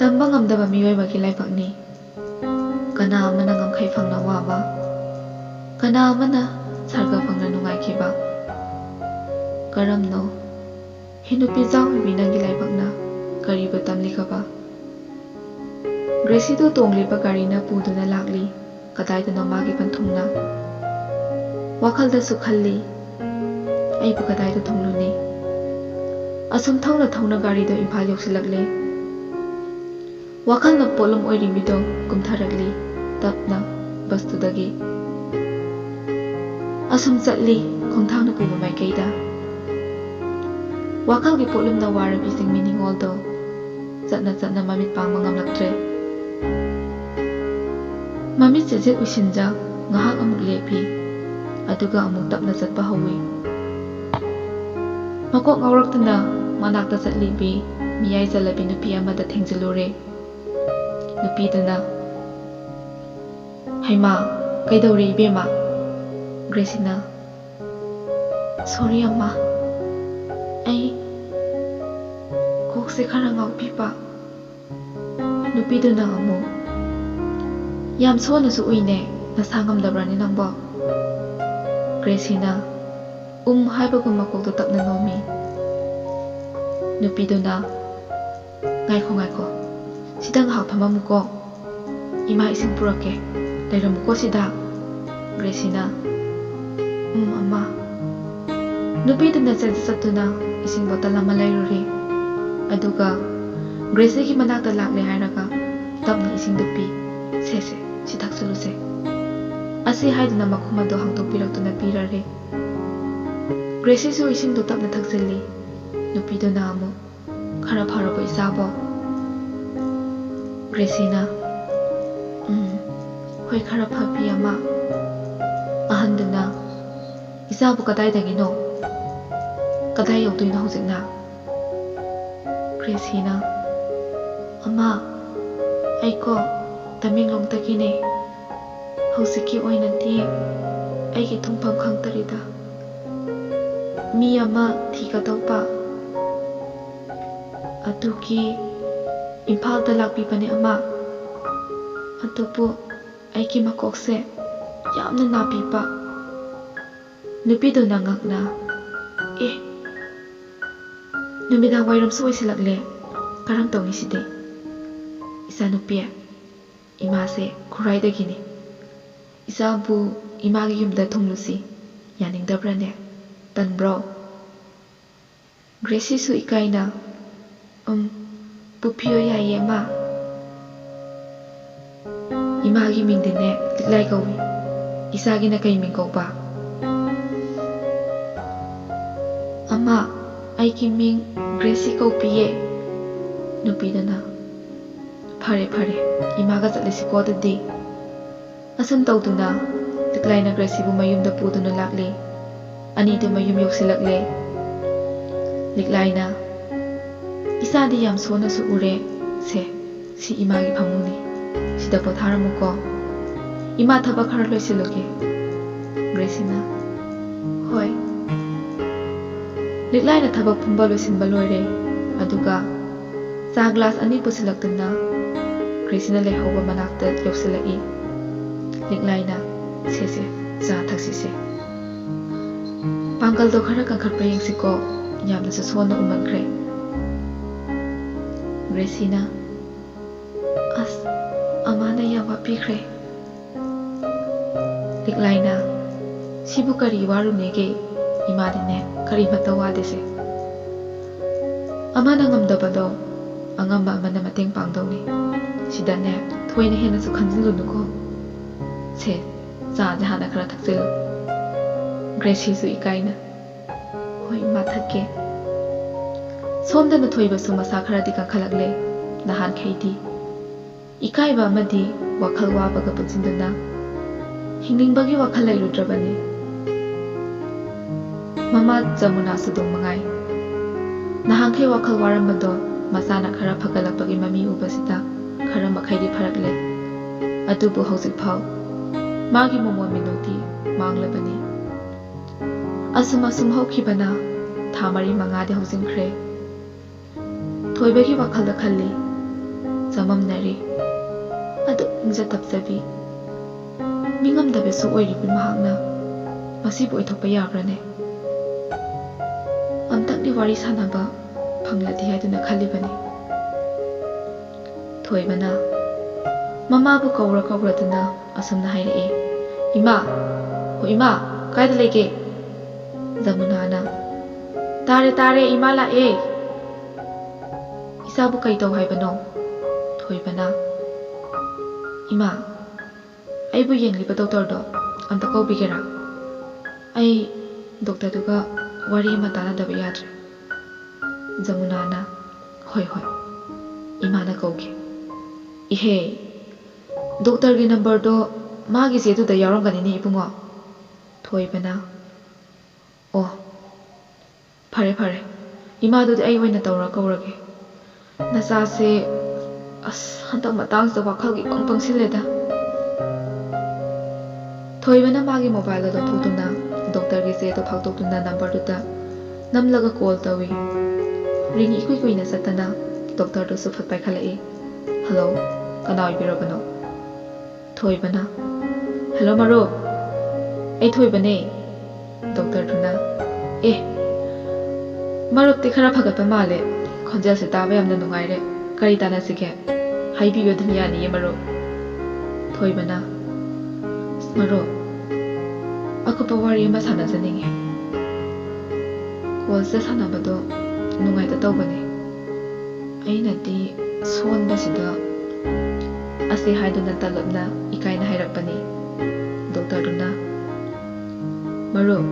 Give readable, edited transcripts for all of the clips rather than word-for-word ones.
ꯇꯝꯕ ꯉꯝꯗꯕ ꯃꯤꯑꯣꯏꯕꯒꯤ ꯂꯥꯏꯕꯛꯅꯤ ꯀꯅꯥ ꯑꯃꯅ ꯉꯝꯈꯩ ꯐꯪꯅ ꯋꯥꯕ ꯀꯅꯥ ꯑꯃꯅ ꯁꯔꯒ ꯐꯪꯅ ꯅꯨꯡꯉꯥꯏꯈꯤꯕ ꯀꯔꯝꯅꯣ ꯍꯤ ꯅꯨꯄꯤꯖꯥꯎ ꯑꯣꯏꯕꯤ ꯅꯪꯒꯤ ꯂꯥꯏꯕꯛꯅ ꯀꯔꯤꯕꯨ ꯇꯝꯂꯤꯈꯕ ꯒ꯭ꯔꯦꯁꯤꯗꯨ ꯇꯣꯡꯂꯤꯕ ꯒꯥꯔꯤꯅ ꯄꯨꯗꯨꯅ ꯂꯥꯛꯂꯤ ꯀꯗꯥꯏꯗꯅꯣ ꯃꯥꯒꯤ ꯄꯟꯊꯨꯡꯅ ꯋꯥꯈꯜꯗꯁꯨ ꯈꯜꯂꯤ ꯑꯩꯕꯨ ꯀꯗꯥꯏꯗ ꯊꯨꯡꯂꯨꯅꯤ ꯑꯁꯨꯝ ꯊꯧꯅ ꯊꯧꯅ ꯒꯥꯔꯤꯗꯣ ꯏꯝꯐꯥꯜ ꯌꯧꯁꯤꯜꯂꯛꯂꯦ ꯋꯥꯈꯜꯅ ꯄꯣꯠꯂꯨꯝ ꯑꯣꯏꯔꯤꯕꯤꯗꯣ ꯀꯨꯝꯊꯔꯛꯂꯤ ꯇꯞꯅ ꯕꯁꯇꯨꯗꯒꯤ ꯑꯁꯨꯝ ꯆꯠꯂꯤ ꯈꯣꯡꯊꯥꯡꯅ ꯄꯨꯕ ꯃꯥꯏꯀꯩꯗ ꯋꯥꯈꯜꯒꯤ ꯄꯣꯠꯂꯨꯝꯅ ꯋꯥꯔꯕꯤ ꯆꯤꯡꯃꯤ ꯅꯤꯡꯉꯣꯜꯗꯣ ꯆꯠꯅ ꯆꯠꯅ ꯃꯃꯤꯠ ꯄꯥꯡꯕ ꯉꯝꯂꯛꯇ꯭ꯔꯦ ꯃꯃꯤꯠ ꯆꯦꯠ ꯎꯏꯁꯤꯟꯖ ꯉꯥꯏꯍꯥꯛ ꯑꯃꯨꯛ ꯂꯦꯞꯄꯤ ꯑꯗꯨꯒ ꯑꯃꯨꯛ ꯇꯞꯅ ꯆꯠꯄ ꯍꯧꯏ ꯃꯀꯣꯛ ꯉꯥꯎꯔꯛꯇꯨꯅ ꯃꯅꯥꯛꯇ ꯆꯠꯂꯤꯕꯤ ꯃꯤꯌꯥꯏ ꯆꯜꯂꯕꯤ ꯅꯨꯄꯤ ꯑꯃꯗ ꯊꯦꯡꯖꯤꯜꯂꯨꯔꯦ ꯅꯨꯄꯤꯗꯨꯅ ꯍꯩꯃꯥ ꯀꯩꯗꯧꯔꯦ ꯏꯕꯦꯝꯃ ꯒ꯭ꯔꯦꯁꯤꯅ ꯁꯣꯔꯤ ꯑꯝꯃꯥ ꯑꯩ ꯀꯣꯛꯁꯦ ꯈꯔ ꯉꯥꯎꯕꯤꯕ ꯅꯨꯄꯤꯗꯨꯅ ꯑꯃꯨꯛ ꯌꯥꯝ ꯁꯣꯟꯅꯁꯨ ꯎꯏꯅꯦ ꯅꯁꯥ ꯉꯝꯗꯕ꯭ꯔꯅꯦ ꯅꯪꯕꯣ ꯒ꯭ꯔꯦꯁꯤꯅ ꯍꯥꯏꯕꯒꯨꯝ ꯃꯀꯣꯛꯇꯣ ꯇꯞꯅ ꯅꯣꯝꯃꯤ ꯅꯨꯄꯤꯗꯨꯅ ꯉꯥꯏꯈꯣ ꯁꯤꯗ ꯉꯥꯏꯍꯥꯛ ꯐꯝꯃꯝꯃꯨꯀꯣ ꯏꯃꯥ ꯏꯁꯤꯡ ꯄꯨꯔꯛꯀꯦ ꯂꯩꯔꯝꯃꯨꯀꯣ ꯁꯤꯗ ꯒ꯭ꯔꯦꯁꯤꯅ ꯑꯝꯃꯥ ꯅꯨꯄꯤꯗꯨꯅ ꯆꯠꯇꯨꯅ ꯏꯁꯤꯡ ꯕꯣꯇꯜ ꯑꯃ ꯂꯩꯔꯨꯔꯤ ꯑꯗꯨꯒ ꯒ꯭ꯔꯦꯁꯤꯒꯤ ꯃꯅꯥꯛꯇ ꯂꯥꯛꯂꯦ ꯍꯥꯏꯔꯒ ꯇꯞꯅ ꯏꯁꯤꯡꯗꯨ ꯄꯤ ꯁꯦ ꯁꯤ ꯊꯛꯆꯜꯂꯨꯁꯦ ꯑꯁꯤ ꯍꯥꯏꯗꯨꯅ ꯃꯈꯨꯝ ꯑꯗꯨ ꯍꯥꯡꯗꯣꯛꯄꯤꯔꯛꯇꯨꯅ ꯄꯤꯔꯔꯦ ꯒ꯭ꯔꯦꯁꯤꯁꯨ ꯏꯁꯤꯡꯗꯨ ꯇꯞꯅ ꯊꯛꯆꯤꯜꯂꯤ ꯅꯨꯄꯤꯗꯨꯅ ꯑꯃꯨꯛ ꯈꯔ ꯐꯔꯕꯣ ꯏꯆꯥꯕꯣ ꯒ꯭ꯔꯦꯁꯤꯅ ꯍꯣꯏ ꯈꯔ ꯐꯄꯤ ꯑꯃ ꯑꯍꯟꯗꯨꯅ ꯏꯆꯥꯕꯨ ꯀꯗꯥꯏꯗꯒꯤꯅꯣ ꯀꯗꯥꯏ ꯌꯧꯗꯣꯏꯅꯣ ꯍꯧꯖꯤꯛꯅ ꯒ꯭ꯔꯦꯁꯤꯅ ꯑꯃ ꯑꯩꯀꯣ ꯇꯃꯦꯡꯂꯣꯡꯗꯒꯤꯅꯦ ꯍꯧꯖꯤꯛꯀꯤ ꯑꯣꯏꯅꯗꯤ ꯑꯩꯒꯤ ꯊꯨꯡꯐꯝ ꯈꯪꯗꯔꯤꯗ ꯃꯤ ꯑꯃ ꯊꯤꯒꯗꯧꯕ ꯑꯗꯨꯒꯤ ꯏꯝꯐꯥꯜꯗ ꯂꯥꯛꯄꯤꯕꯅꯦ ꯑꯃ ꯑꯗꯨꯕꯨ ꯑꯩꯒꯤ ꯃꯀꯣꯛꯁꯦ ꯌꯥꯝꯅ ꯅꯥꯕꯤꯕ ꯅꯨꯄꯤꯗꯨꯅ ꯉꯛꯅ ꯅꯨꯃꯤꯗꯥꯡ ꯋꯥꯏꯔꯝꯁꯨ ꯑꯣꯏꯁꯤꯜꯂꯛꯂꯦ ꯀꯔꯝ ꯇꯧꯅꯤ ꯁꯤꯗꯤ ꯏꯆꯥꯅꯨꯄꯤ ꯏꯃꯥꯁꯦ ꯈꯨꯔꯥꯏꯗꯒꯤꯅꯤ ꯏꯆꯥꯕꯨ ꯏꯃꯥꯒꯤ ꯌꯨꯝꯗ ꯊꯨꯡꯂꯨꯁꯤ ꯌꯥꯅꯤꯡꯗꯕ꯭ꯔꯅꯦ ꯇꯟꯕ꯭ꯔꯣ ꯒ꯭ꯔꯦꯁꯤꯁꯨ ꯏꯀꯥꯏꯅ ꯄꯨꯄꯤꯌꯣ ꯌꯥꯏꯌꯦ ꯑꯃ ꯏꯃꯥꯒꯤ ꯃꯤꯡꯗꯤꯅꯦ ꯂꯤꯛꯂꯥꯏ ꯀꯧꯏ ꯏꯆꯥꯒꯤꯅ ꯀꯩ ꯃꯤꯡ ꯀꯧꯕ ꯑꯃ ꯑꯩꯒꯤ ꯃꯤꯡ ꯒ꯭ꯔꯦꯁꯤ ꯀꯧꯕꯤꯌꯦ ꯅꯨꯄꯤꯗꯨꯅ ꯐꯔꯦ ꯏꯃꯥꯒ ꯆꯠꯂꯁꯤꯀꯣ ꯑꯗꯨꯗꯤ ꯑꯁꯨꯝ ꯇꯧꯗꯨꯅ ꯂꯤꯛꯂꯥꯏꯅ ꯒ꯭ꯔꯦꯁꯤꯕꯨ ꯃꯌꯨꯝꯗ ꯄꯨꯗꯨꯅ ꯂꯥꯛꯂꯤ ꯑꯅꯤꯗꯨ ꯃꯌꯨꯝ ꯌꯧꯁꯤꯜꯂꯛꯂꯦ ꯂꯤꯛꯂꯥꯏꯅ ꯏꯆꯥꯗꯤ ꯌꯥꯝ ꯁꯣꯟꯅꯁꯨ ꯎꯔꯦ ꯁꯤ ꯏꯃꯥꯒꯤ ꯐꯃꯨꯡꯅꯤ ꯁꯤꯗ ꯄꯣꯊꯥꯔꯝꯃꯨꯀꯣ ꯏꯃꯥ ꯊꯕꯛ ꯈꯔ ꯂꯣꯏꯁꯤꯜꯂꯨꯒꯦ ꯒ꯭ꯔꯦꯁꯤꯅ ꯍꯣꯏ ꯂꯤꯛꯂꯥꯏꯅ ꯊꯕꯛ ꯄꯨꯝꯕ ꯂꯣꯏꯁꯤꯟꯕ ꯂꯣꯏꯔꯦ ꯑꯗꯨꯒ ꯆꯥ ꯒ꯭ꯂꯥꯁ 2 ꯄꯨꯁꯤꯜꯂꯛꯇꯨꯅ ꯒ꯭ꯔꯦꯁꯤꯅ ꯂꯩꯍꯧꯕ ꯃꯅꯥꯛꯇ ꯌꯧꯁꯤꯜꯂꯛꯏ ꯂꯤꯛꯂꯥꯏꯅ ꯁꯦ ꯆꯥ ꯊꯛꯁꯤꯁꯦ ꯄꯥꯡꯒꯜꯗꯣ ꯈꯔ ꯀꯟꯈꯠꯄ ꯌꯦꯡꯁꯤꯀꯣ ꯌꯥꯝꯅꯁꯨ ꯁꯣꯟꯅ ꯎꯃꯟꯈ꯭ꯔꯦ ꯒ꯭ꯔꯦꯁꯤꯅ ꯑꯁ ꯑꯃꯥꯅ ꯌꯥꯝ ꯋꯥꯄꯤꯈ꯭ꯔꯦ ꯂꯤꯛꯂꯥꯏꯅ ꯁꯤꯕꯨ ꯀꯔꯤ ꯋꯥꯔꯨꯅꯦꯒꯦ ꯏꯃꯥꯗꯤꯅꯦ ꯀꯔꯤꯃꯠꯇ ꯋꯥꯗꯦꯁꯦ ꯑꯃꯅ ꯉꯝꯗꯕꯗꯣ ꯑꯉꯝꯕ ꯑꯃꯅ ꯃꯇꯦꯡ ꯄꯥꯡꯗꯧꯅꯤ ꯁꯤꯗꯅꯦ ꯊꯣꯏꯅ ꯍꯦꯟꯅꯁꯨ ꯈꯟꯖꯤꯜꯂꯨꯅꯨꯀꯣ ꯁꯦ ꯆꯥꯁꯦ ꯍꯥꯟꯅ ꯈꯔ ꯊꯛꯆꯤꯜꯂꯨ ꯒ꯭ꯔꯦꯁꯤꯁꯨ ꯏꯀꯥꯏꯅ ꯍꯣꯏ ꯏꯃꯥ ꯊꯛꯀꯦ ꯁꯣꯝꯗꯅ ꯊꯣꯏꯕꯁꯨ ꯃꯁꯥ ꯈꯔꯗꯤ ꯀꯟꯈꯠꯂꯛꯂꯦ ꯅꯍꯥꯟꯈꯩꯗꯤ ꯏꯀꯥꯏꯕ ꯑꯃꯗꯤ ꯋꯥꯈꯜ ꯋꯥꯕꯒ ꯄꯨꯟꯁꯤꯟꯗꯨꯅ ꯍꯤꯡꯅꯤꯡꯕꯒꯤ ꯋꯥꯈꯜ ꯂꯩꯔꯨꯗ꯭ꯔꯕꯅꯤ ꯃꯃꯥ ꯖꯃꯨꯅꯥꯁꯨ ꯗꯨꯝ ꯃꯉꯥꯏ ꯅꯍꯥꯟꯈꯩ ꯋꯥꯈꯜ ꯋꯥꯔꯝꯕꯗꯣ ꯃꯁꯥꯅ ꯈꯔ ꯐꯒꯠꯂꯛꯄꯒꯤ ꯃꯃꯤ ꯎꯕꯁꯤꯗ ꯈꯔ ꯃꯈꯩꯗꯤ ꯐꯔꯛꯂꯦ ꯑꯗꯨꯕꯨ ꯍꯧꯖꯤꯛꯐꯥꯎ ꯃꯥꯒꯤ ꯃꯣꯃꯣꯟ ꯃꯤꯅꯣꯛꯇꯤ ꯃꯥꯡꯂꯕꯅꯤ ꯑꯁꯨꯝ ꯍꯧꯈꯤꯕꯅ ꯊꯥ 4-5ꯗꯤ ꯍꯧꯖꯤꯟꯈ꯭ꯔꯦ ꯊꯣꯏꯕꯒꯤ ꯋꯥꯈꯜꯗ ꯈꯜꯂꯤ ꯆꯃꯝꯅꯔꯤ ꯑꯗꯨꯛ ꯏꯪꯖ ꯇꯞꯆꯕꯤ ꯃꯤꯉꯝꯗꯕꯁꯨ ꯑꯣꯏꯔꯤꯕ ꯃꯍꯥꯛꯅ ꯃꯁꯤꯕꯨ ꯑꯣꯏꯊꯣꯛꯄ ꯌꯥꯕ꯭ꯔꯅꯦ? ꯑꯝꯇꯪꯗꯤ ꯋꯥꯔꯤ ꯁꯥꯟꯅꯕ ꯐꯪꯂꯗꯤ ꯍꯥꯏꯗꯨꯅ ꯈꯜꯂꯤꯕꯅꯤ꯫ ꯊꯣꯏꯕꯅ ꯃꯃꯥꯕꯨ ꯀꯧꯔꯗꯨꯅ ꯑꯁꯨꯝꯅ ꯍꯥꯏꯔꯛꯏ, "ꯏꯃꯥ, ꯍꯣ ꯏꯃꯥ, ꯀꯥꯏꯗ ꯂꯩꯒꯦ?" ꯖꯃꯨꯅꯥꯅ, ꯇꯥꯔꯦ ꯏꯃꯥ ꯂꯥꯛꯑꯦ." "ꯏꯆꯥꯕꯨ ꯀꯩ ꯇꯧ ꯍꯥꯏꯕꯅꯣ?" ꯊꯣꯏꯕꯅ, "ꯏꯃꯥ, ꯑꯩꯕꯨ ꯌꯦꯡꯂꯤꯕ ꯗꯣꯛꯇꯔꯗꯣ ꯑꯝꯇ ꯀꯧꯕꯤꯒꯦꯔꯥ? ꯑꯩ ꯗꯣꯛꯇꯔꯗꯨꯒ ꯋꯥꯔꯤ ꯑꯃ ꯇꯥꯟꯅꯗꯕ ꯌꯥꯗ꯭ꯔꯦ." ꯖꯃꯨꯅꯥꯅ, "ꯍꯣꯏ, ꯏꯃꯥꯅ ꯀꯧꯒꯦ." "ꯏꯍꯦ, ꯗꯣꯛꯇꯔꯒꯤ ꯅꯝꯕꯔꯗꯣ ꯃꯥꯒꯤ ꯆꯦꯗꯨꯗ ꯌꯥꯎꯔꯝꯒꯅꯤꯅꯦ ꯏꯕꯨꯡꯉꯣ." ꯊꯣꯏꯕꯅ, "ꯑꯣ, ꯐꯔꯦ, ꯏꯃꯥꯗꯨꯗꯤ ꯑꯩ ꯑꯣꯏꯅ ꯀꯧꯔꯒꯦ. ꯅꯆꯥꯁꯦ ꯍꯟꯗꯛ ꯃꯇꯥꯡꯁꯤꯗ ꯋꯥꯈꯜꯒꯤ ꯏꯄꯪ ꯄꯪꯁꯤꯜꯂꯦꯗ." ꯊꯣꯏꯕꯅ ꯃꯥꯒꯤ ꯃꯣꯕꯥꯏꯜꯗ ꯂꯧꯊꯣꯛꯇꯨꯅ ꯗꯣꯛꯇꯔꯒꯤ ꯆꯦꯗꯣ ꯐꯥꯛꯇꯣꯛꯇꯨꯅ ꯅꯝꯕꯔꯗꯨꯗ ꯅꯝꯂꯒ ꯀꯣꯜ ꯇꯧꯏ꯫ ꯔꯤꯡ ꯏꯀꯨꯏ ꯀꯨꯏꯅ ꯆꯠꯇꯅ ꯗꯣꯛꯇꯔꯗꯨꯁꯨ ꯐꯠ ꯄꯥꯏꯈꯠꯂꯛꯏ꯫ "ꯍꯜꯂꯣ, ꯀꯅꯥ ꯑꯣꯏꯕꯤꯔꯕꯅꯣ?" ꯊꯣꯏꯕꯅ, "ꯍꯦꯜꯂꯣ ꯃꯔꯨꯞ, ꯑꯩ ꯊꯣꯏꯕꯅꯦ." ꯗꯣꯛꯇꯔꯗꯨꯅ, "ꯑꯦ, ꯃꯔꯨꯞꯇꯤ ꯈꯔ ꯐꯒꯠꯄ ꯃꯥꯜꯂꯦ. ꯈꯣꯟꯖꯦꯜꯁꯦ ꯇꯥꯕ ꯌꯥꯝꯅ ꯅꯨꯡꯉꯥꯏꯔꯦ. ꯀꯔꯤ ꯇꯥꯟꯅꯁꯤꯒꯦ? ꯍꯥꯏꯕꯤꯌꯨ, ꯑꯗꯨꯝ ꯌꯥꯅꯤꯌꯦ ꯃꯔꯨꯞ." ꯊꯣꯏꯕꯅ, "ꯃꯔꯨꯞ, ꯑꯀꯨꯞꯄ ꯋꯥꯔꯤ ꯑꯃ ꯁꯥꯟꯅꯖꯅꯤꯡꯉꯤ. ꯀꯣꯜꯁꯦ ꯁꯥꯟꯅꯕꯗꯣ ꯅꯨꯡꯉꯥꯏꯇ ꯇꯧꯕꯅꯦ. ꯑꯩꯅꯗꯤ ꯁꯣꯟꯕꯁꯤꯗ ꯑꯁꯤ ꯍꯥꯏꯗꯨꯅ ꯇꯂꯞꯅ ꯏꯀꯥꯏꯅ ꯍꯥꯏꯔꯛꯄꯅꯤ." ꯗꯣꯛꯇꯔꯗꯨꯅ, "ꯃꯔꯨꯞ,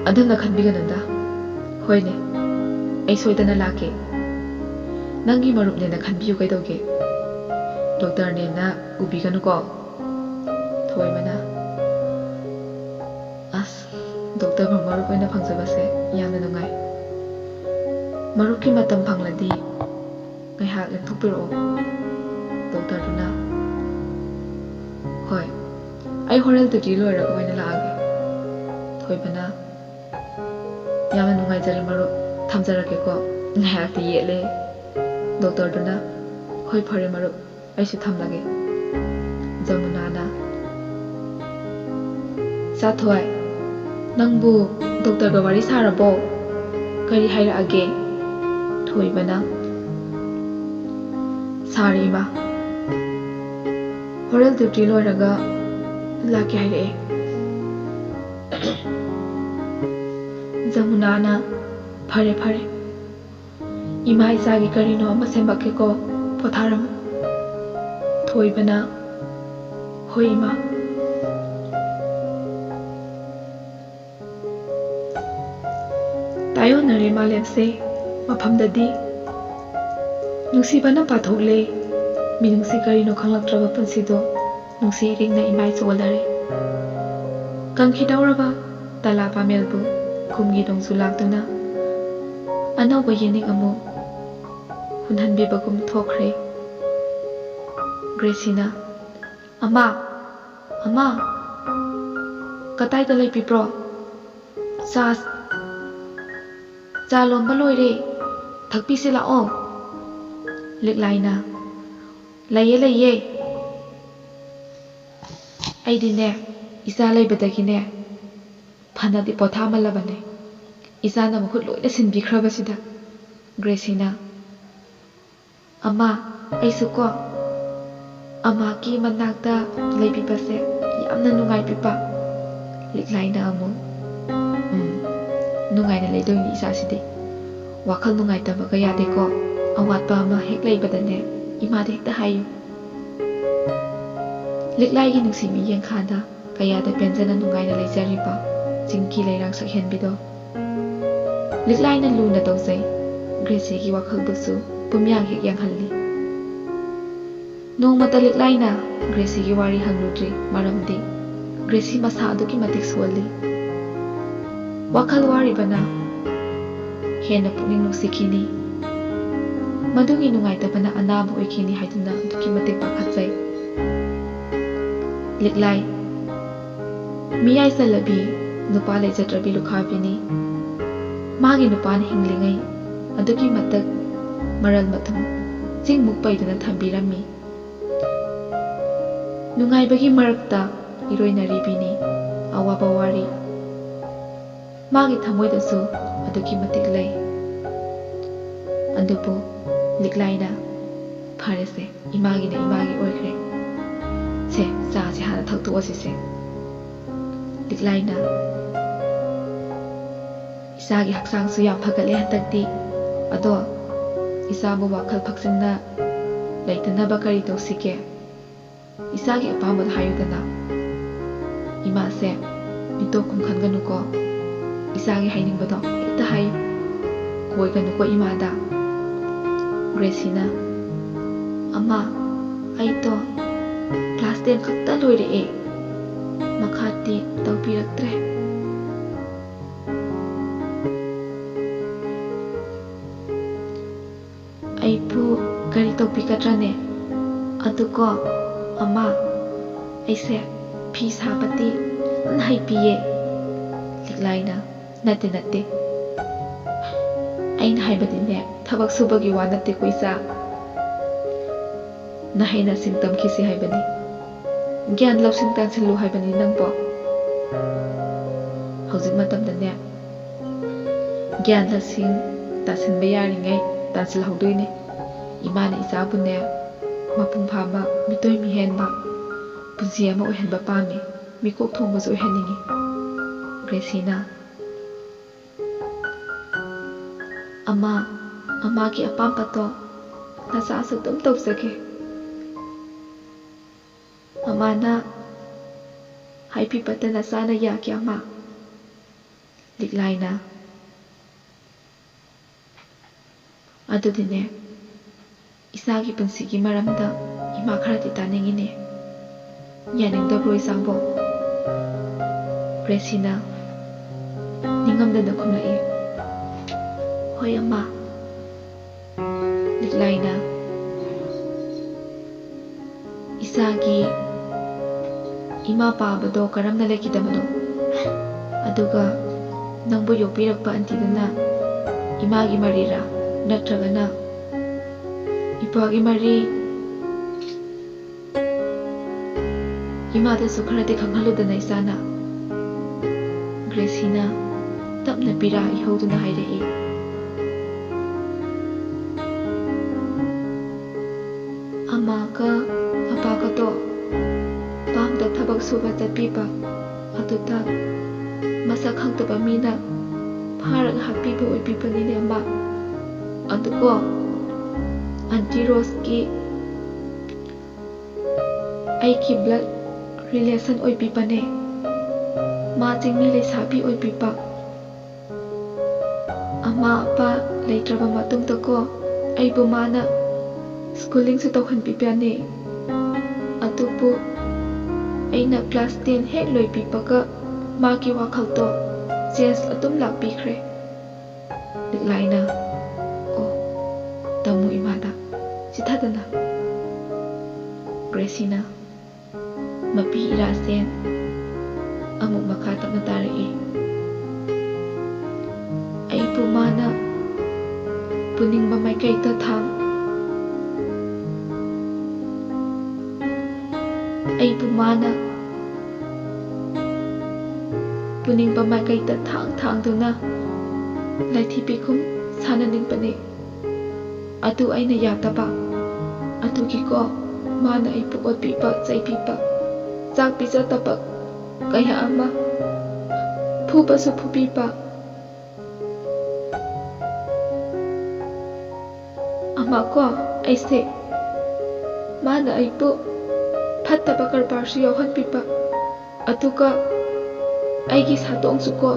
ꯑꯗꯨꯝꯅ ꯈꯟꯕꯤꯒꯅꯨꯗ. ꯍꯣꯏꯅꯦ, ꯑꯩ ꯁꯣꯏꯗꯅ ꯂꯥꯛꯀꯦ. ꯅꯪꯒꯤ ꯃꯔꯨꯞꯅꯦꯅ ꯈꯟꯕꯤꯌꯨ ꯀꯩꯗꯧꯒꯦ? ꯗꯣꯛꯇꯔꯅꯦꯅ ꯎꯕꯤꯒꯅꯨꯀꯣ." ꯊꯣꯏꯕꯅ, "ꯗꯣꯛꯇꯔꯕꯨ ꯃꯔꯨꯞ ꯑꯣꯏꯅ ꯐꯪꯖꯕꯁꯦ ꯌꯥꯝꯅ ꯅꯨꯡꯉꯥꯏ. ꯃꯔꯨꯞꯀꯤ ꯃꯇꯝ ꯐꯪꯂꯗꯤ ꯉꯥꯏꯍꯥꯛ ꯂꯦꯡꯊꯣꯛꯄꯤꯔꯛꯑꯣ." ꯗꯣꯛꯇꯔꯗꯨꯅ, "ꯍꯣꯏ, ꯑꯩ ꯍꯣꯔꯦꯟ ꯗ꯭ꯌꯨꯇꯤ ꯂꯣꯏꯔꯒ ꯑꯣꯏꯅ ꯂꯥꯛꯑꯒꯦ." ꯊꯣꯏꯕꯅ, "ꯌꯥꯝꯅ ꯅꯨꯡꯉꯥꯏꯖꯔꯦ ꯃꯔꯨꯞ, ꯊꯝꯖꯔꯒꯦꯀꯣ. ꯉꯥꯏꯍꯥꯛꯇꯤ ꯌꯦꯠꯂꯦ." ꯗꯣꯛꯇꯔꯗꯨꯅ, "ꯍꯣꯏ, ꯐꯔꯦ ꯃꯔꯨꯞ, ꯑꯩꯁꯨ ꯊꯝꯂꯒꯦ." ꯖꯃꯨꯅꯥꯅ, "ꯆꯥꯊꯣꯏ, ꯅꯪꯕꯨ ꯗꯣꯛꯇꯔꯒ ꯋꯥꯔꯤ ꯁꯥꯔꯕꯣ? ꯀꯔꯤ ꯍꯥꯏꯔꯛꯑꯒꯦ?" ꯊꯣꯏꯕꯅ, "ꯁꯥꯔꯦ ꯏꯃꯥ. ꯍꯣꯔꯦꯟ ꯗ꯭ꯌꯨꯇꯤ ꯂꯣꯏꯔꯒ ꯂꯥꯛꯀꯦ ꯍꯥꯏꯔꯛꯑꯦ." ꯖꯃꯨꯅꯥꯅ, "ꯐꯔꯦ. ꯏꯃꯥ ꯏꯆꯥꯒꯤ ꯀꯔꯤꯅꯣ ꯑꯃ ꯁꯦꯝꯃꯛꯀꯦꯀꯣ, ꯄꯣꯊꯥꯔꯝꯃꯨ." ꯊꯣꯏꯕꯅ, "ꯍꯣꯏ ꯏꯃꯥ." ꯇꯥꯌꯣꯟꯅꯔꯦ ꯃꯥꯂꯦꯝꯁꯦ ꯃꯐꯝꯗꯗꯤ ꯅꯨꯡꯁꯤꯕꯅ ꯄꯥꯊꯣꯛꯂꯦ ꯃꯤꯅꯨꯡꯁꯤ ꯀꯔꯤꯅꯣ ꯈꯪꯂꯛꯇ꯭ꯔꯕ ꯄꯨꯟꯁꯤꯗꯣ ꯅꯨꯡꯁꯤ ꯏꯔꯤꯡꯅ ꯏꯃꯥꯏ ꯆꯣꯜꯂꯔꯦ ꯀꯪꯈꯤꯗꯧꯔꯕ ꯇꯂꯥ ꯄꯥꯃꯦꯜꯕꯨ ꯀꯨꯝꯒꯤ ꯅꯣꯡꯖꯨ ꯂꯥꯛꯇꯨꯅ ꯑꯅꯧꯕ ꯌꯦꯅꯤꯡ ꯑꯃꯨꯛ ꯍꯨꯟꯍꯟꯕꯤꯕꯒꯨꯝ ꯊꯣꯛꯈ꯭ꯔꯦ ꯒ꯭ꯔꯦꯁꯤꯅ ꯑꯃ ꯀꯗꯥꯏꯗ ꯂꯩꯕꯤꯕ꯭ꯔꯣ ꯆꯥ ꯂꯣꯟꯕ ꯂꯣꯏꯔꯦ ꯊꯛꯄꯤꯁꯤ ꯂꯥꯛꯑꯣ ꯂꯤꯛꯂꯥꯏꯅ ꯂꯩꯌꯦ ꯑꯩꯗꯤꯅꯦ ꯏꯆꯥ ꯂꯩꯕꯗꯒꯤꯅꯦ ꯐꯅꯗꯤ ꯄꯣꯊꯥꯃꯜꯂꯕꯅꯦ ꯏꯆꯥꯅ ꯃꯍꯨꯠ ꯂꯣꯏꯅ ꯁꯤꯟꯕꯤꯈ꯭ꯔꯕꯁꯤꯗ ꯒ꯭ꯔꯦꯁꯤꯅ ꯑꯩꯁꯨ ꯀꯣ ꯑꯃꯥꯒꯤ ꯃꯅꯥꯛꯇ ꯂꯩꯕꯤꯕꯁꯦ ꯌꯥꯝꯅ ꯅꯨꯡꯉꯥꯏꯕꯤꯕ ꯂꯤꯛꯂꯥꯏꯅ ꯑꯃꯨꯛ ꯅꯨꯡꯉꯥꯏꯅ ꯂꯩꯗꯣꯏꯅꯤ ꯏꯆꯥꯁꯤꯗꯤ ꯋꯥꯈꯜ ꯅꯨꯡꯉꯥꯏꯇꯕꯒ ꯌꯥꯗꯦꯀꯣ ꯑꯋꯥꯠꯄ ꯑꯃ ꯍꯦꯛ ꯂꯩꯕꯗꯅꯦ ꯏꯃꯥꯗ ꯍꯦꯛꯇ ꯍꯥꯏꯌꯨ ꯂꯤꯛꯂꯥꯏꯒꯤ ꯅꯨꯡꯁꯤ ꯃꯤꯠꯌꯦꯡꯈꯥꯗ ꯀꯌꯥꯗ ꯄꯦꯟꯖꯅ ꯅꯨꯡꯉꯥꯏꯅ ꯂꯩꯖꯔꯤꯕ ꯆꯤꯡꯀꯤ ꯂꯩꯔꯥꯡ ꯁꯛꯍꯦꯟꯕꯤꯗꯣ ꯂꯤꯛꯂꯥꯏꯅ ꯂꯨꯅ ꯇꯧꯖꯩ ꯒ꯭ꯔꯦꯁꯤꯒꯤ ꯋꯥꯈꯜꯕꯨꯁꯨ ꯄꯨꯝꯌꯥꯡ ꯍꯦꯛ ꯌꯥꯡꯍꯜꯂꯤ ꯅꯣꯡꯃꯇ ꯂꯤꯛꯂꯥꯏꯅ ꯒ꯭ꯔꯦꯁꯤꯒꯤ ꯋꯥꯔꯤ ꯍꯪꯂꯨꯗ꯭ꯔꯤ ꯃꯔꯝꯗꯤ ꯒ꯭ꯔꯦꯁꯤ ꯃꯁꯥ ꯑꯗꯨꯛꯀꯤ ꯃꯇꯤꯛ ꯁꯣꯜꯂꯤ ꯋꯥꯈꯜ ꯋꯥꯔꯤꯕꯅ ꯍꯦꯟꯅ ꯄꯨꯛꯅꯤꯡ ꯅꯨꯡꯁꯤꯈꯤꯅꯤ ꯃꯗꯨꯒꯤ ꯅꯨꯡꯉꯥꯏꯇꯕꯅ ꯑꯅꯥꯕ ꯑꯣꯏꯈꯤꯅꯤ ꯍꯥꯏꯗꯨꯅ ꯑꯗꯨꯛꯀꯤ ꯃꯇꯤꯛ ꯄꯥꯈꯠꯆꯩ ꯂꯤꯛꯂꯥꯏ ꯃꯤꯌꯥꯏ ꯆꯜꯂꯕꯤ ꯅꯨꯄꯥ ꯂꯩꯖꯗ꯭ꯔꯕꯤ ꯂꯨꯈꯥꯕꯤꯅꯤ ꯃꯥꯒꯤ ꯅꯨꯄꯥꯅ ꯍꯤꯡꯂꯤꯉꯩ ꯑꯗꯨꯛꯀꯤ ꯃꯇꯤꯛ ꯃꯔꯜ ꯃꯊꯨꯝ ꯆꯤꯡꯃꯨꯛ ꯄꯩꯗꯨꯅ ꯊꯝꯕꯤꯔꯝꯃꯤ꯫ ꯅꯨꯡꯉꯥꯏꯕꯒꯤ ꯃꯔꯛꯇ ꯏꯔꯣꯏꯅꯔꯤꯕꯤꯅꯤ ꯑꯋꯥꯕ ꯋꯥꯔꯤ꯫ ꯃꯥꯒꯤ ꯊꯃꯣꯏꯗꯁꯨ ꯑꯗꯨꯛꯀꯤ ꯃꯇꯤꯛ ꯂꯩ꯫ ꯑꯗꯨꯕꯨ ꯂꯤꯛꯂꯥꯏꯅ ꯐꯔꯦꯁꯦ, ꯏꯃꯥꯒꯤꯅ ꯏꯃꯥꯒꯤ ꯑꯣꯏꯈ꯭ꯔꯦ, ꯁꯦ ꯆꯥꯁꯦ ꯍꯥꯟꯅ ꯊꯛꯇꯣꯛꯑꯁꯤꯁꯦ꯫ ꯂꯤꯛꯂꯥꯏꯅ ꯏꯆꯥꯒꯤ ꯍꯛꯆꯥꯡꯁꯨ ꯌꯥꯝ ꯐꯒꯠꯂꯦ ꯍꯟꯗꯛꯇꯤ, ꯑꯗꯣ ꯏꯆꯥꯕꯨ ꯋꯥꯈꯜ ꯐꯛꯆꯤꯟꯅ ꯂꯩꯇꯅꯕ ꯀꯔꯤ ꯇꯧꯁꯤꯒꯦ? ꯏꯆꯥꯒꯤ ꯑꯄꯥꯝꯕꯗ ꯍꯥꯏꯌꯨꯗꯅ꯫ ꯏꯃꯥꯁꯦ ꯃꯤꯇꯣꯞ ꯈꯟꯒꯅꯨꯀꯣ, ꯏꯆꯥꯒꯤ ꯍꯥꯏꯅꯤꯡꯕꯗꯣ ꯍꯦꯛꯇ ꯍꯥꯏꯌꯨ, ꯀꯣꯏꯒꯅꯨꯀꯣ ꯏꯃꯥꯗ꯫ ꯒ꯭ꯔꯦꯁꯤꯅ ꯑꯃꯥ, ꯑꯩꯗꯣ ꯀ꯭ꯂꯥꯁ 10 ꯈꯛꯇ ꯂꯣꯏꯔꯛꯑꯦ, ꯃꯈꯥꯗꯤ ꯇꯧꯕꯤꯔꯛꯇ꯭ꯔꯦ꯫ ꯑꯩꯕꯨ ꯀꯔꯤ ꯇꯧꯕꯤꯒꯗ꯭ꯔꯅꯦ? ꯑꯗꯨꯀꯣ ꯑꯃꯥ, ꯑꯩꯁꯦ ꯐꯤ ꯁꯥꯕꯗꯤ ꯍꯩꯄꯤꯌꯦ꯫ ꯂꯤꯛꯂꯥꯏꯅ ꯅꯠꯇꯦ ꯅꯠꯇꯦ, ꯑꯩꯅ ꯍꯥꯏꯕꯗꯤꯅꯦ ꯊꯕꯛ ꯁꯨꯕꯒꯤ ꯋꯥ ꯅꯠꯇꯦꯀꯣ ꯏꯆꯥ, ꯅꯍꯩ ꯅꯁꯤꯡ ꯇꯝꯈꯤꯁꯤ ꯍꯥꯏꯕꯅꯤ, ꯒ꯭ꯌꯥꯟ ꯂꯧꯁꯤꯡ ꯇꯥꯟꯁꯤꯜꯂꯨ ꯍꯥꯏꯕꯅꯤ ꯅꯪꯕꯣ꯫ ꯍꯧꯖꯤꯛ ꯃꯇꯝꯗꯅꯦ ꯒ꯭ꯌꯥꯟ ꯂꯧꯁꯤꯡ ꯇꯥꯟꯁꯤꯟꯕ ꯌꯥꯔꯤꯉꯩ ꯇꯥꯟꯁꯤꯜꯍꯧꯗꯣꯏꯅꯦ꯫ ꯏꯃꯥꯅ ꯏꯆꯥꯕꯨꯅꯦ ꯃꯄꯨꯡ ꯐꯥꯕ ꯃꯤꯇꯣꯏ ꯃꯤꯍꯦꯟꯕ ꯄꯨꯟꯁꯤ ꯑꯃ ꯑꯣꯏꯍꯟꯕ ꯄꯥꯝꯃꯤ, ꯃꯤꯀꯣꯛ ꯊꯣꯡꯕꯁꯨ ꯑꯣꯏꯍꯟꯅꯤꯡꯉꯤ꯫ ꯒ꯭ꯔꯦꯁꯤꯅ ꯑꯃꯥꯒꯤ ꯑꯄꯥꯝꯕꯗꯣ ꯅꯆꯥꯁꯨ ꯑꯗꯨꯝ ꯇꯧꯖꯒꯦ, ꯃꯃꯥꯅ ꯍꯥꯏꯕꯤꯕꯗ ꯅꯆꯥꯅ ꯌꯥꯒꯦ ꯑꯃꯥ? ꯂꯤꯛꯂꯥꯏꯅ ꯑꯗꯨꯗꯤꯅꯦ ꯏꯆꯥꯒꯤ ꯄꯨꯟꯁꯤꯒꯤ ꯃꯔꯝꯗ ꯏꯃꯥ ꯈꯔꯗꯤ ꯇꯥꯅꯤꯡꯉꯤꯅꯦ, ꯌꯥꯅꯤꯡꯗꯕ꯭ꯔꯣ ꯏꯆꯥꯕꯣ? ꯒ꯭ꯔꯦꯁꯤꯅ ꯅꯤꯡꯉꯝꯗꯅ ꯈꯨꯝꯂꯛꯏ, ꯍꯣꯏ ꯑꯃꯥ꯫ ꯂꯤꯛꯂꯥꯏꯅ ꯏꯆꯥꯒꯤ ꯏꯃꯥ ꯄꯥꯕꯗꯣ ꯀꯔꯝꯅ ꯂꯩꯈꯤꯗꯕꯅꯣ? ꯑꯗꯨꯒ ꯅꯪꯕꯨ ꯌꯣꯛꯄꯤꯔꯛꯄ ꯑꯟꯇꯤꯗꯨꯅ ꯏꯃꯥꯒꯤ ꯃꯔꯤꯔꯥ ꯅꯠꯇ꯭ꯔꯒꯅ ꯏꯄꯥꯒꯤ ꯃꯔꯤ? ꯏꯃꯥꯗꯁꯨ ꯈꯔꯗꯤ ꯈꯪꯍꯜꯂꯨꯗꯅ ꯏꯆꯥꯅ꯫ ꯒ꯭ꯔꯦꯁꯤꯅ ꯇꯞꯅ ꯄꯤꯔꯥ ꯏꯍꯧꯗꯨꯅ ꯍꯥꯏꯔꯛꯏ, ꯑꯃꯥꯒ ꯑꯄꯥꯒꯗꯣ ꯄꯥꯝꯗ ꯊꯕꯛ ꯁꯨꯕ ꯆꯠꯄꯤꯕ ꯑꯗꯨꯗ ꯃꯁꯛ ꯈꯪꯗꯕ ꯃꯤꯅ ꯐꯥꯔꯒ ꯍꯥꯠꯄꯤꯕ ꯑꯣꯏꯕꯤꯕꯅꯤꯅꯦ ꯑꯃꯥ꯫ ꯑꯗꯨꯀꯣ ꯑꯟꯇꯤ ꯔꯣꯁꯀꯤ ꯑꯩꯒꯤ ꯕ꯭ꯂꯗ ꯔꯤꯂꯦꯁꯟ ꯑꯣꯏꯕꯤꯕꯅꯦ, ꯃꯥ ꯆꯤꯡꯃꯤ ꯂꯩꯁꯥꯕꯤ ꯑꯣꯏꯕꯤꯕ꯫ ꯑꯃꯥ ꯑꯄꯥ ꯂꯩꯇ꯭ꯔꯕ ꯃꯇꯨꯡꯗꯀꯣ ꯑꯩꯕꯨ ꯃꯥꯅ ꯁ꯭ꯀꯨꯂꯤꯡꯁꯨ ꯇꯧꯍꯟꯕꯤꯕꯅꯦ, ꯑꯗꯨꯕꯨ ꯑꯩꯅ ꯀ꯭ꯂꯥꯁ 10 ꯍꯦꯛ ꯂꯣꯏꯕꯤꯕꯒ ꯃꯥꯒꯤ ꯋꯥꯈꯜꯗꯣ ꯆꯦꯟꯖ ꯑꯗꯨꯝ ꯂꯥꯛꯄꯤꯈ꯭ꯔꯦ꯫ ꯂꯤꯛꯂꯥꯏꯅ ꯑꯣ, ꯇꯝꯃꯨ ꯏꯃꯥꯗ ꯆꯤꯊꯗꯅ꯫ ꯒ꯭ꯔꯦꯁꯤꯅ ꯃꯄꯤ ꯏꯔꯥꯁꯦꯟ ꯑꯃꯨꯛ ꯃꯈꯥ ꯇꯞꯅ ꯇꯥꯔꯛꯏ, ꯑꯩꯕꯨ ꯃꯥꯅ ꯄꯨꯅꯤꯡꯕ ꯃꯥꯏꯀꯩꯗ ꯊꯥꯡꯗꯨꯅ ꯂꯥꯏꯊꯤꯕꯤꯒꯨꯝ ꯁꯥꯟꯅꯅꯤꯡꯕꯅꯦ, ꯑꯗꯨ ꯑꯩꯅ ꯌꯥꯗꯕ꯫ ꯑꯗꯨꯒꯤꯀꯣ ꯃꯥꯅ ꯑꯩꯕꯨ ꯑꯣꯠꯄꯤꯕ ꯆꯩꯕꯤꯕ, ꯆꯥꯛ ꯄꯤꯖꯗꯕ ꯀꯌꯥ ꯑꯃ, ꯐꯨꯕꯁꯨ ꯐꯨꯕꯤꯕ꯫ ꯑꯃꯀꯣ ꯑꯩꯁꯦ ꯃꯥꯅ ꯑꯩꯕꯨ ꯐꯠꯇꯕ ꯀꯔꯕꯥꯔꯁꯨ ꯌꯥꯎꯍꯟꯕꯤꯕ, ꯑꯗꯨꯒ ꯑꯩꯒꯤ ꯁꯥꯗꯣꯡꯁꯨꯀꯣ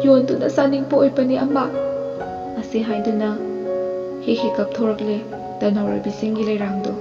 ꯌꯣꯟꯗꯨꯅ ꯆꯥꯅꯤꯡꯕ ꯑꯣꯏꯕꯅꯤ ꯑꯃꯥ꯫ ꯑꯁꯤ ꯍꯥꯏꯗꯨꯅ ꯍꯦꯛ ꯍꯦꯛ ꯀꯞꯊꯣꯔꯛꯂꯦ ꯇꯅꯧꯔꯕꯤꯁꯤꯡꯒꯤ ꯂꯩꯔꯥꯡꯗꯣ꯫